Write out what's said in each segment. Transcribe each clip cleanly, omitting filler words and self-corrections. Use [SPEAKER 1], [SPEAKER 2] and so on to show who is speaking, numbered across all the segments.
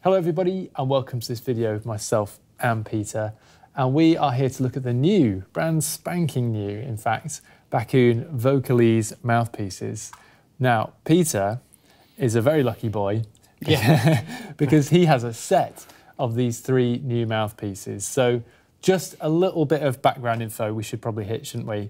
[SPEAKER 1] Hello everybody and welcome to this video of myself and Peter, and we are here to look at the new, brand spanking new in fact, Backun Vocalise mouthpieces. Now Peter is a very lucky boy because he has a set of these three new mouthpieces. So just a little bit of background info we should probably hit, shouldn't we?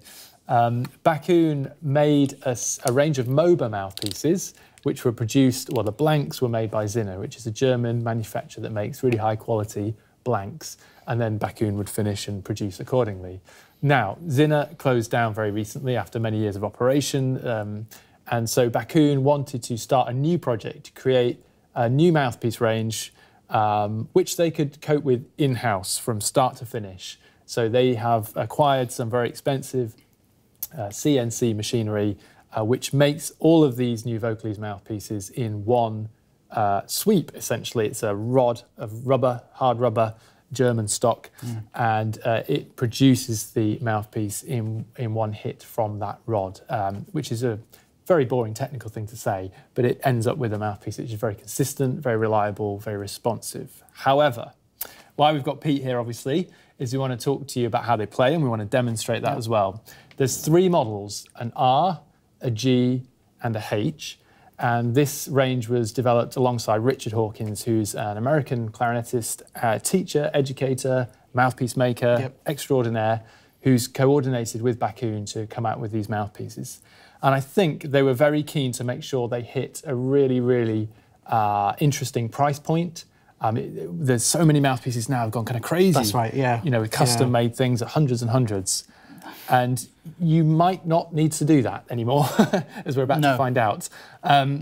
[SPEAKER 1] Backun made a range of MOBA mouthpieces which were produced, well, the blanks were made by Zinner, which is a German manufacturer that makes really high quality blanks, and then Backun would finish and produce accordingly. Now, Zinner closed down very recently after many years of operation, and so Backun wanted to start a new project to create a new mouthpiece range which they could cope with in-house from start to finish. So they have acquired some very expensive CNC machinery which makes all of these new Vocalise mouthpieces in one sweep, essentially. It's a rod of rubber, hard rubber, German stock, and it produces the mouthpiece in one hit from that rod, which is a very boring technical thing to say, but it ends up with a mouthpiece which is very consistent, very reliable, very responsive. However, why we've got Pete here, obviously, is we want to talk to you about how they play, and we want to demonstrate that as well. There's three models, an R, a G and a H, and this range was developed alongside Richard Hawkins, who's an American clarinetist, teacher, educator, mouthpiece maker, extraordinaire, who's coordinated with Backun to come out with these mouthpieces. And I think they were very keen to make sure they hit a really, really interesting price point. There's so many mouthpieces now have gone kind of crazy.
[SPEAKER 2] That's right, yeah.
[SPEAKER 1] You know, with custom-made things at hundreds and hundreds. And you might not need to do that anymore, as we're about to find out.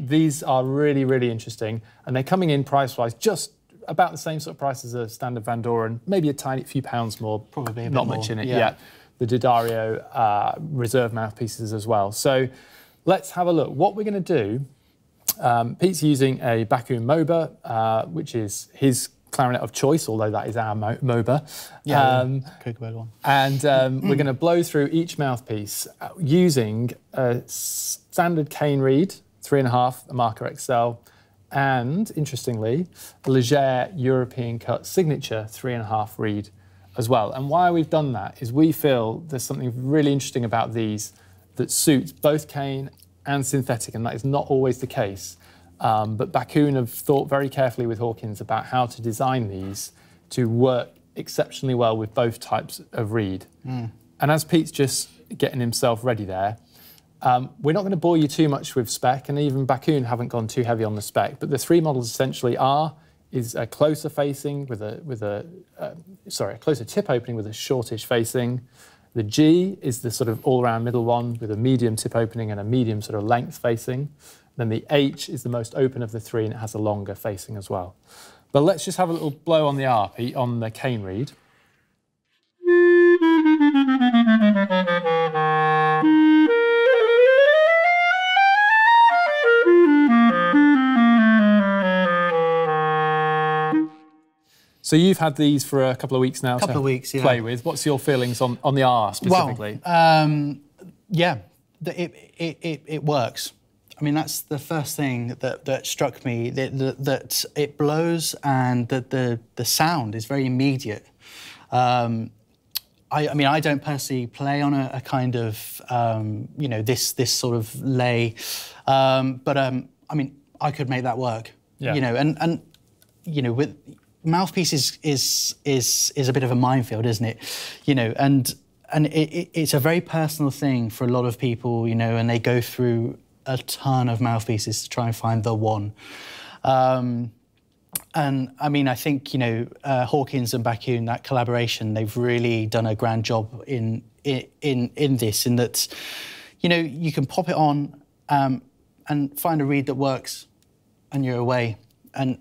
[SPEAKER 1] These are really, really interesting, and they're coming in price-wise just about the same sort of price as a standard Van Doren, maybe a tiny few pounds more, probably not much in it yet. The D'Addario reserve mouthpieces as well. So let's have a look. What we're going to do, Pete's using a Backun MOBA, which is his clarinet of choice, although that is our MOBA.
[SPEAKER 2] One.
[SPEAKER 1] And we're going to blow through each mouthpiece using a standard cane reed, 3.5, a Marker XL, and, interestingly, a Legere European Cut Signature 3.5 reed as well. And why we've done that is we feel there's something really interesting about these that suits both cane and synthetic, and that is not always the case. But Backun have thought very carefully with Hawkins about how to design these to work exceptionally well with both types of reed. And as Pete's just getting himself ready there, we're not going to bore you too much with spec, and even Backun haven't gone too heavy on the spec, but the three models essentially is a closer facing with a closer tip opening with a shortish facing. The G is the sort of all-round middle one with a medium tip opening and a medium sort of length facing. Then the H is the most open of the three, and it has a longer facing as well. But let's just have a little blow on the R, Pete, on the cane reed. So you've had these for a couple of weeks now to play with. What's your feelings on the R specifically?
[SPEAKER 2] Well, yeah, it works. I mean, that's the first thing that struck me, that it blows and that the sound is very immediate. I mean, I don't personally play on a kind of, you know, this sort of lay, but I mean, I could make that work, you know, and you know, with mouthpiece is a bit of a minefield, isn't it? You know, and it's a very personal thing for a lot of people, you know, and they go through a ton of mouthpieces to try and find the one. And I mean, I think, you know, Hawkins and Backun, that collaboration, they've really done a grand job in this, in that, you know, you can pop it on and find a reed that works, and you're away. And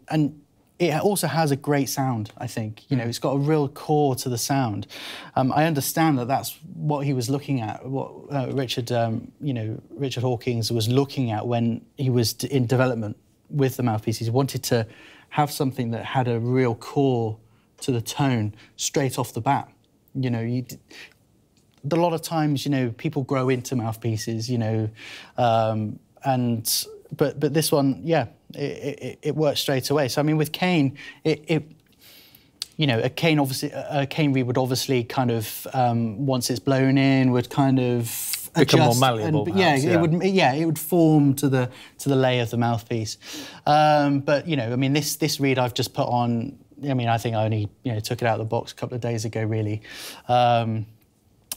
[SPEAKER 2] it also has a great sound, I think. You know, it's got a real core to the sound. I understand that that's what he was looking at, what Richard Hawkins was looking at when he was in development with the mouthpieces. He wanted to have something that had a real core to the tone straight off the bat. You know, a lot of times, you know, people grow into mouthpieces, you know, but this one, yeah, it works straight away. So I mean, with cane, you know, a cane reed would obviously kind of once it's blown in would kind of
[SPEAKER 1] become more
[SPEAKER 2] adjust
[SPEAKER 1] malleable.
[SPEAKER 2] And,
[SPEAKER 1] perhaps,
[SPEAKER 2] it would form to the lay of the mouthpiece. But you know, I mean, this reed I've just put on. I mean, I think I only took it out of the box a couple of days ago, really.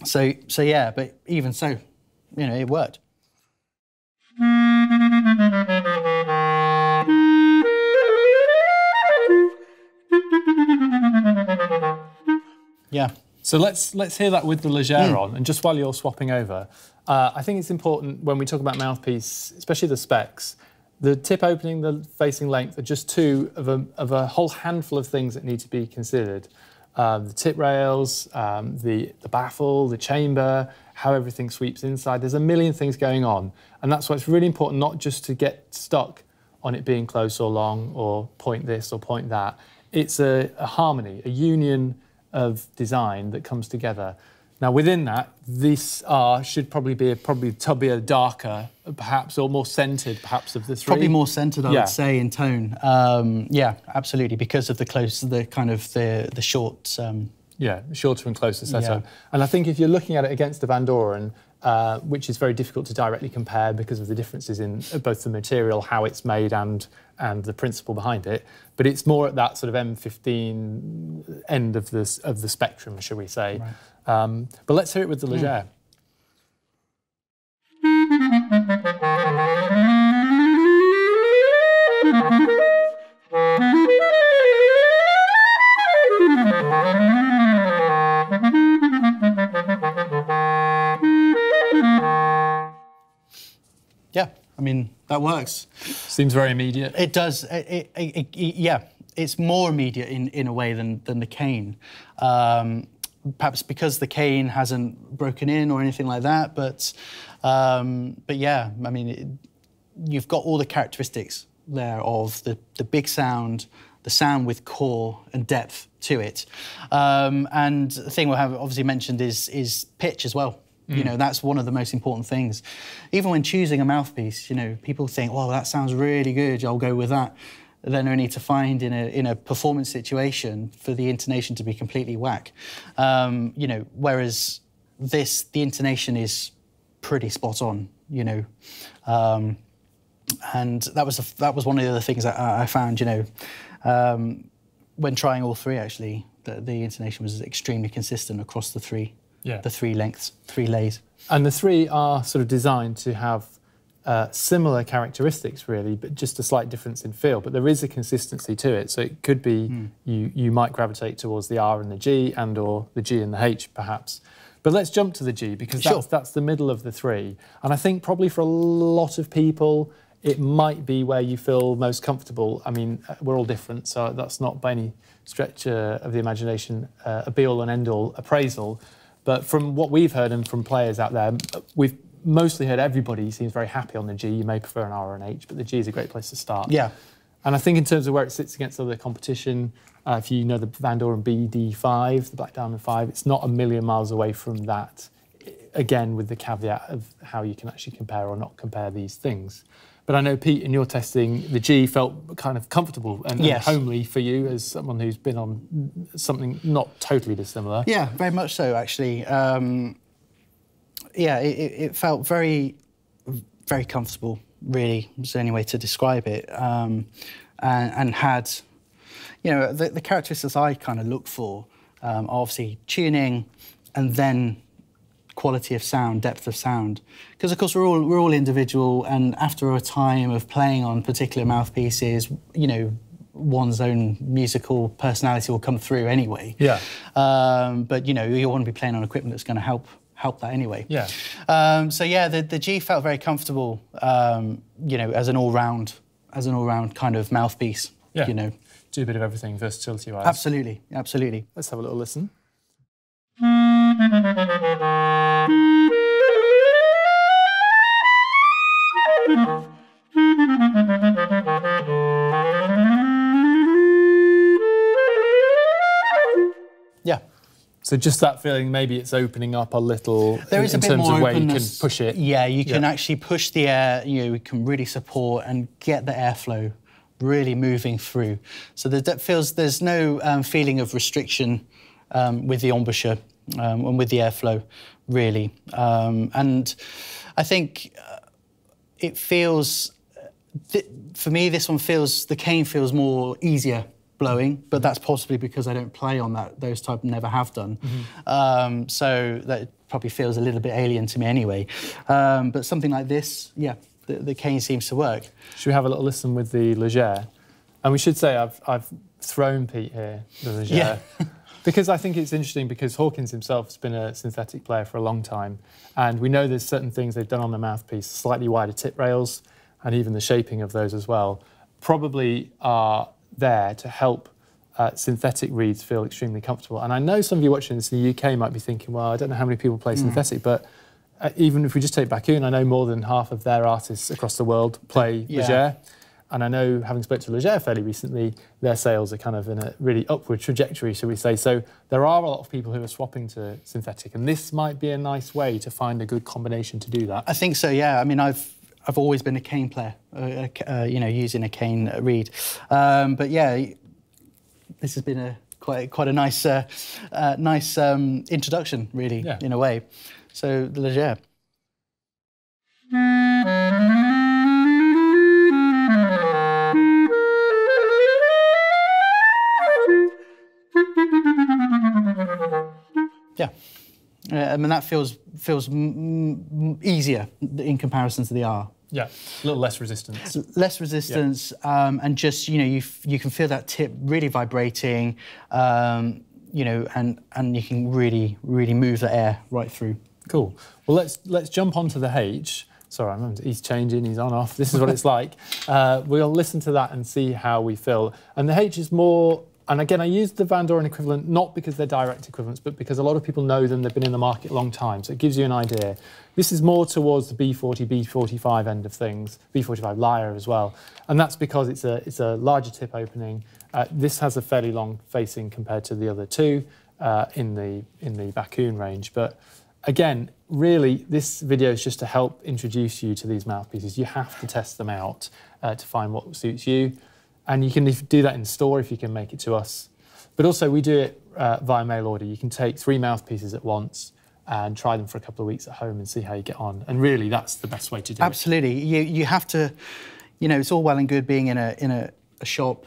[SPEAKER 2] So yeah, but even so, you know, it worked. Yeah.
[SPEAKER 1] So let's hear that with the Legere on, and just while you're swapping over, I think it's important when we talk about mouthpiece, especially the specs, the tip opening, the facing length are just two of a whole handful of things that need to be considered. The tip rails, the baffle, the chamber, how everything sweeps inside. There's a million things going on, and that's why it's really important not just to get stuck on it being close or long or point this or point that. It's a harmony, a union of design that comes together. Now within that, this R should probably be a darker, perhaps, or more centred, perhaps, of the three.
[SPEAKER 2] Probably more centred, I would say, in tone. Yeah, absolutely, because of the short.
[SPEAKER 1] Yeah, shorter and closer setup. Yeah. And I think if you're looking at it against the Van Doren, which is very difficult to directly compare because of the differences in both the material, how it's made, and the principle behind it, but it's more at that sort of M15 end of the spectrum, shall we say. Right. But let's hear it with the Legere.
[SPEAKER 2] Yeah, I mean, that works.
[SPEAKER 1] Seems very immediate.
[SPEAKER 2] It does. Yeah, it's more immediate in a way than the cane. Perhaps because the cane hasn't broken in or anything like that, but yeah, I mean, you've got all the characteristics there of the big sound, the sound with core and depth to it. And the thing we have obviously mentioned is pitch as well. You know, that's one of the most important things. Even when choosing a mouthpiece, you know, people think, well, that sounds really good, I'll go with that. Then only to find in a performance situation for the intonation to be completely whack. You know, whereas the intonation is pretty spot on, you know. And that was one of the other things that I found, you know, when trying all three, actually, the intonation was extremely consistent across the three. Yeah. The three lengths, three lays. And
[SPEAKER 1] the three are sort of designed to have similar characteristics, really, but just a slight difference in feel. But there is a consistency to it. So it could be you might gravitate towards the R and the G, and or the G and the H, perhaps. But let's jump to the G, because that's the middle of the three. And I think probably for a lot of people, it might be where you feel most comfortable. I mean, we're all different, so that's not by any stretch of the imagination a be-all and end-all appraisal. But from what we've heard and from players out there, we've mostly heard everybody seems very happy on the G. You may prefer an R or an H, but the G is a great place to start.
[SPEAKER 2] Yeah.
[SPEAKER 1] And I think in terms of where it sits against other competition, if you know the Van Doren BD5, the Black Diamond 5, it's not a million miles away from that, again, with the caveat of how you can actually compare or not compare these things. But I know, Pete, in your testing, the G felt kind of comfortable and homely for you as someone who's been on something not totally dissimilar.
[SPEAKER 2] Yeah, very much so, actually. Yeah, it felt very, very comfortable, really, was the only way to describe it. And had, you know, the characteristics I kind of look for, are obviously tuning and then quality of sound, depth of sound, because of course we're all individual, and after a time of playing on particular mouthpieces, you know, one's own musical personality will come through anyway. Yeah. But you know, you want to be playing on equipment that's going to help that anyway. Yeah. So yeah, the G felt very comfortable, you know, as an all-round kind of mouthpiece. Yeah. You know,
[SPEAKER 1] do a bit of everything versatility-wise.
[SPEAKER 2] Absolutely, absolutely.
[SPEAKER 1] Let's have a little listen.
[SPEAKER 2] Yeah.
[SPEAKER 1] So just that feeling, maybe it's opening up a little
[SPEAKER 2] there is
[SPEAKER 1] in
[SPEAKER 2] a bit
[SPEAKER 1] terms
[SPEAKER 2] more
[SPEAKER 1] of where you can
[SPEAKER 2] openness.
[SPEAKER 1] push it.
[SPEAKER 2] Yeah, you can actually push the air, you know, we can really support and get the airflow really moving through. So there's no feeling of restriction with the embouchure and with the airflow, really. And I think it feels, for me, this one feels, the cane feels more easier blowing, but that's possibly because I don't play on those type, never have done. So that probably feels a little bit alien to me anyway. But something like this, yeah, the cane seems to work.
[SPEAKER 1] Should we have a little listen with the Legere? And we should say I've thrown Pete here, the Legere,
[SPEAKER 2] yeah.
[SPEAKER 1] because I think it's interesting because Hawkins himself has been a synthetic player for a long time, and we know there's certain things they've done on the mouthpiece, slightly wider tip rails, and even the shaping of those as well, probably are there to help synthetic reeds feel extremely comfortable. And I know some of you watching this in the UK might be thinking, well, I don't know how many people play synthetic, but even if we just take BACUKUN, I know more than half of their artists across the world play Legere. And I know, having spoken to Legere fairly recently, their sales are kind of in a really upward trajectory, shall we say. So there are a lot of people who are swapping to synthetic, and this might be a nice way to find a good combination to do that.
[SPEAKER 2] I think so, yeah. I mean, I've always been a cane player, you know, using a cane reed. But yeah, this has been quite a nice introduction, really, in a way. So the Legere. Yeah, I mean that feels easier in comparison to the R.
[SPEAKER 1] Yeah, a little less resistance.
[SPEAKER 2] Less resistance, and just, you know, you can feel that tip really vibrating, you know, and you can really move the air right through.
[SPEAKER 1] Cool. Well, let's jump onto the H. Sorry, he's changing, he's on off. This is what it's like. We'll listen to that and see how we feel. And the H is more. And again, I use the Van Doren equivalent, not because they're direct equivalents, but because a lot of people know them, they've been in the market a long time, so it gives you an idea. This is more towards the B40, B45 end of things, B45 lyre as well. And that's because it's a larger tip opening. This has a fairly long facing compared to the other two in the BACUKUN range. But again, really, this video is just to help introduce you to these mouthpieces. You have to test them out to find what suits you. And you can do that in store if you can make it to us. But also we do it via mail order. You can take 3 mouthpieces at once and try them for a couple of weeks at home and see how you get on. And really, that's the best way to do it.
[SPEAKER 2] Absolutely. You have to, you know, it's all well and good being in a shop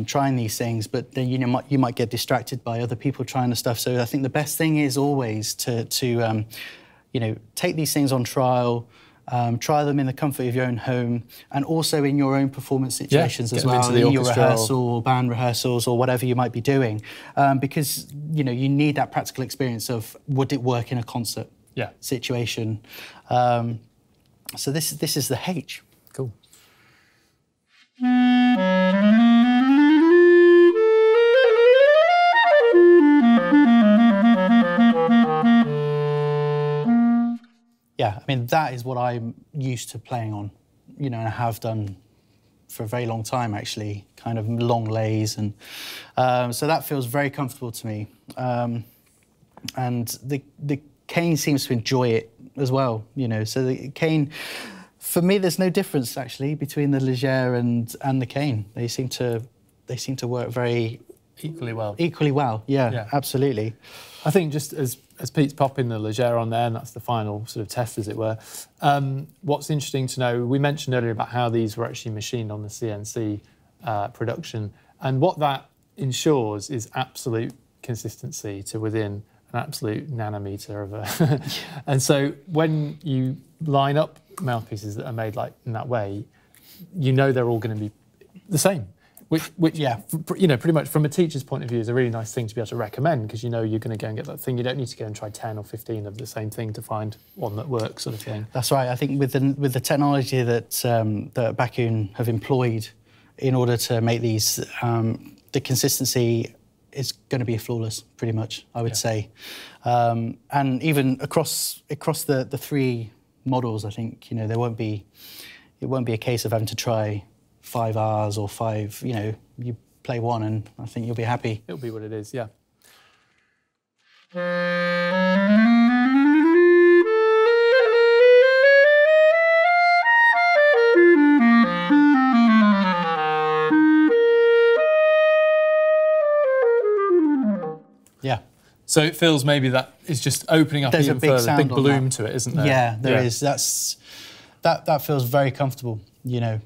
[SPEAKER 2] trying these things, but then you might get distracted by other people trying the stuff. So I think the best thing is always to you know, take these things on trial. Try them in the comfort of your own home and also in your own performance situations as well, in your rehearsal or band rehearsals or whatever you might be doing, because you know you need that practical experience of would it work in a concert situation. So this is the H.
[SPEAKER 1] Cool.
[SPEAKER 2] Yeah, I mean, that is what I'm used to playing on, you know, and I have done for a very long time, actually, kind of long lays. And so that feels very comfortable to me. And the cane seems to enjoy it as well, you know. So the cane, for me, there's no difference, actually, between the Legere and the cane. They seem to work very...
[SPEAKER 1] Equally well.
[SPEAKER 2] Equally well, yeah, absolutely.
[SPEAKER 1] I think just as Pete's popping the Legere on there, and that's the final sort of test, as it were, what's interesting to know, we mentioned earlier about how these were actually machined on the CNC production, and what that ensures is absolute consistency to within an absolute nanometer of a... And so when you line up mouthpieces that are made like in that way, you know they're all going to be the same. Which you know, pretty much from a teacher's point of view is a really nice thing to be able to recommend, because you know you're going to go and get that thing. You don't need to go and try 10 or 15 of the same thing to find one that works, sort of thing.
[SPEAKER 2] That's right. I think with the technology that that BACUKUN have employed in order to make these, the consistency is going to be flawless, pretty much, I would say. And even across the 3 models, I think, you know, it won't be a case of having to try 5 Rs or 5, you know, you play one and I think you'll be happy.
[SPEAKER 1] It'll be what it is, yeah. So it feels maybe that it's just opening up
[SPEAKER 2] There's
[SPEAKER 1] even
[SPEAKER 2] a big
[SPEAKER 1] further,
[SPEAKER 2] sound
[SPEAKER 1] big
[SPEAKER 2] on
[SPEAKER 1] bloom
[SPEAKER 2] that.
[SPEAKER 1] to it, isn't there?
[SPEAKER 2] Yeah, there is. That feels very comfortable, you know.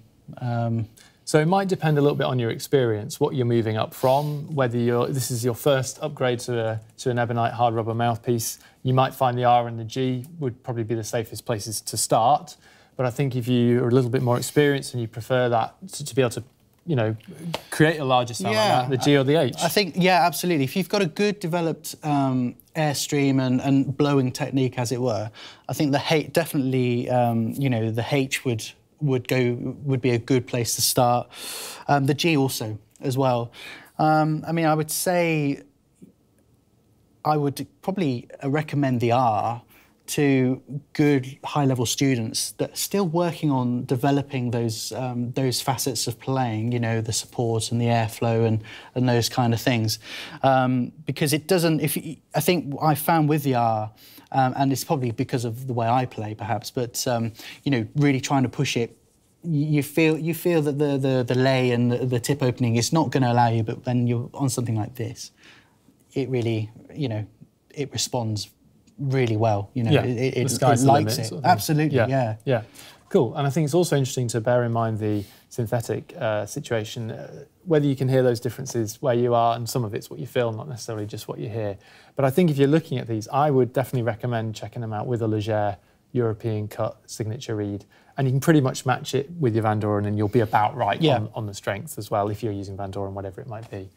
[SPEAKER 1] So it might depend a little bit on your experience, what you're moving up from, whether this is your first upgrade to an ebonite hard rubber mouthpiece. You might find the R and the G would probably be the safest places to start. But I think if you are a little bit more experienced and you prefer that to be able to, you know, create a larger sound like that, the G or the H.
[SPEAKER 2] I think, yeah, absolutely. If you've got a good developed airstream and blowing technique, as it were, I think the H definitely, you know, the H would be a good place to start. The G also as well. I mean, I would say I would probably recommend the R to good high-level students that are still working on developing those facets of playing, you know, the support and the airflow and those kind of things, because it doesn't. I think I found with the R, and it's probably because of the way I play, perhaps, but you know, really trying to push it. You feel that the lay and the tip opening is not going to allow you, but when you're on something like this, it really, you know, it responds really well, you know.
[SPEAKER 1] Yeah,
[SPEAKER 2] it likes it. Sort of absolutely, yeah.
[SPEAKER 1] Cool. And I think it's also interesting to bear in mind the synthetic situation, whether you can hear those differences where you are, and some of it's what you feel, not necessarily just what you hear. But I think if you're looking at these, I would definitely recommend checking them out with a Legere European Cut signature reed, and you can pretty much match it with your Van Doren and you'll be about right on the strength as well if you're using Van Doren, whatever it might be.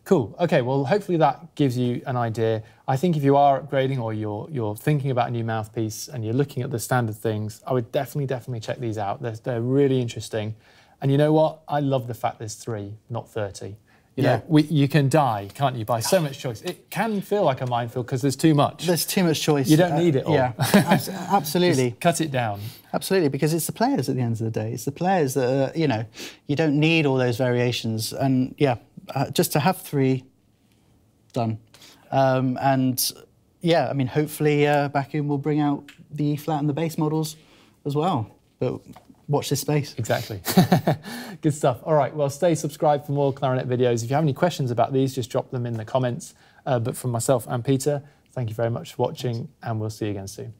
[SPEAKER 1] Cool. Okay, well, hopefully that gives you an idea. I think if you are upgrading or you're thinking about a new mouthpiece and you're looking at the standard things, I would definitely check these out. They're really interesting. And you know what? I love the fact there's 3, not 30. You know, you can die, can't you, by so much choice. It can feel like a minefield because there's too much.
[SPEAKER 2] There's too much choice.
[SPEAKER 1] You don't need it all.
[SPEAKER 2] Yeah, absolutely.
[SPEAKER 1] Just cut it down.
[SPEAKER 2] Absolutely, because it's the players at the end of the day. It's the players that, you know, you don't need all those variations. And yeah, just to have 3 done. And yeah, I mean, hopefully Backun will bring out the E flat and the bass models as well. But watch this space.
[SPEAKER 1] Exactly. Good stuff. All right, well, stay subscribed for more clarinet videos. If you have any questions about these, just drop them in the comments. But from myself and Peter, thank you very much for watching, and we'll see you again soon.